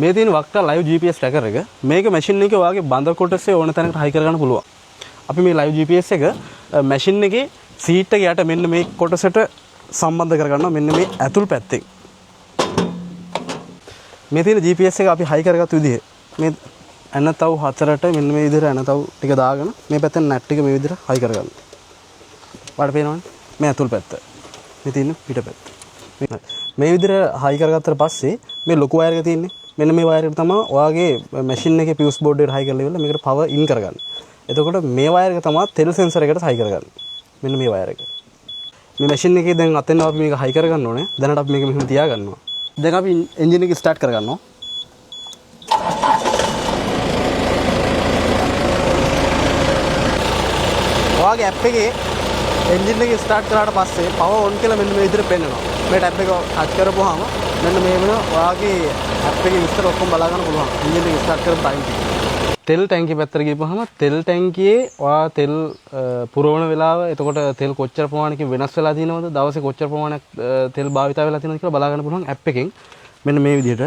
මේ තියෙන වක්ටා live GPS tracker එක. මේක මැෂින් එකේ ඔයාගේ බඳ කොටසේ ඕන තැනකට හයි කරගන්න පුළුවන්. අපි මේ ලයිව් GPS එක මැෂින් එකේ සීට් එක යට මෙන්න මේ කොටසට සම්බන්ධ කරගන්නවා මෙන්න මේ ඇතුල් පැත්තෙන්. මේ තියෙන GPS එක අපි හයි කරගත්ත විදිහ මේ ඇනතව් හතරට මෙන්න මේ විදිහට ඇනතව් ටික දාගෙන මේ පැත්තෙන් නැට් ටික මේ විදිහට හයි කරගන්න. ඔයාලට පේනවනේ මේ ඇතුල් පැත්ත. මේ තියෙන පිට පැත්ත. මේ විදිහට හයි කරගත්තට පස්සේ මේ ලොකු වයර් එක තියෙන්නේ. මෙන්න මේ වයර් එක තමයි ඔයාගේ මැෂින් එකේ පියුස් බෝඩ් එකට හයි කරලා ඉවරලා මේකට පවර් ඉන් කරගන්න. එතකොට මේ වයර් එක තමයි තෙල් සෙන්සර් එකට හයි කරගන්නේ. මෙන්න මේ වයර් එක. මේ මැෂින් එකේ දැන් අතෙන් අපි මේක හයි කරගන්න ඕනේ. දැනට අපි මේක මෙහෙම තියාගන්නවා. දැන් අපි එන්ජින් එක ස්ටාර්ට් කරගන්නවා. ඔයාගේ ඇප් එකේ එන්ජින් එක ස්ටාර්ට් කරාට පස්සේ පවර් ඔන් කියලා මෙන්න මේ විදිහට පෙන්නනවා. මේ ටැබ් එක ටච් කරපුවාම මෙන්න මේ වෙන ඔයාගේ ඇප් එකේ විස්තර ඔක්කොම බලා ගන්න පුළුවන්. එන්ජින් එක ස්ටාර්ට් කරපු ටයිම් එක. තෙල් ටැංකිය පැත්තට ගිහපුවාම තෙල් ටැංකියේ ඔයා තෙල් පුරවන වෙලාව එතකොට තෙල් කොච්චර ප්‍රමාණයකින් වෙනස් වෙලා තියෙනවද දවසේ කොච්චර ප්‍රමාණයක් තෙල් භාවිත වෙලා තියෙනවද කියලා බලා ගන්න පුළුවන් ඇප් එකෙන්. මෙන්න මේ විදිහට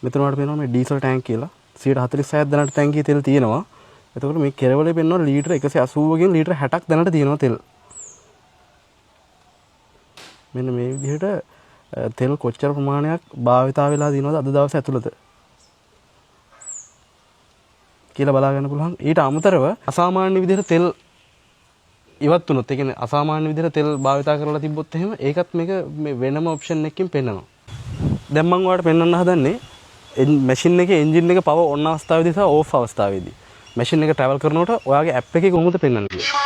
මෙතන වලට පේනවා මේ ඩීසල් ටැංක් කියලා 146ක් දැනට ටැංකියේ තෙල් තියෙනවා. එතකොට මේ කෙරවලේ පෙන්වන ලීටර 180කින් ලීටර 60ක් දැනට තියෙනවා තෙල්. මෙන්න මේ විදිහට තෙල් කොච්චර ප්‍රමාණයක් භාවිත වෙලා තියෙනවද අද දවසේ ඇතුළත කියලා බලා ගන්න පුළුවන්. ඊට අමතරව අසාමාන්‍ය විදිහට තෙල් ඉවත් වුණොත් ඒ කියන්නේ අසාමාන්‍ය විදිහට තෙල් භාවිත කරලා තිබ්බොත් එහෙම ඒකත් මේක මේ වෙනම ඔප්ෂන් එකකින් පෙන්නනවා. දැන් මම ඔයාලට පෙන්වන්න හදන්නේ මැෂින් එකේ එන්ජින් එක පවර් ඔන් අවස්ථාවේදී සහ ඕෆ් අවස්ථාවේදී මැෂින් එක ට්‍රැවල් කරනකොට ඔයාගේ ඇප් එකේ කොහොමද පෙන්වන්නේ කියලා.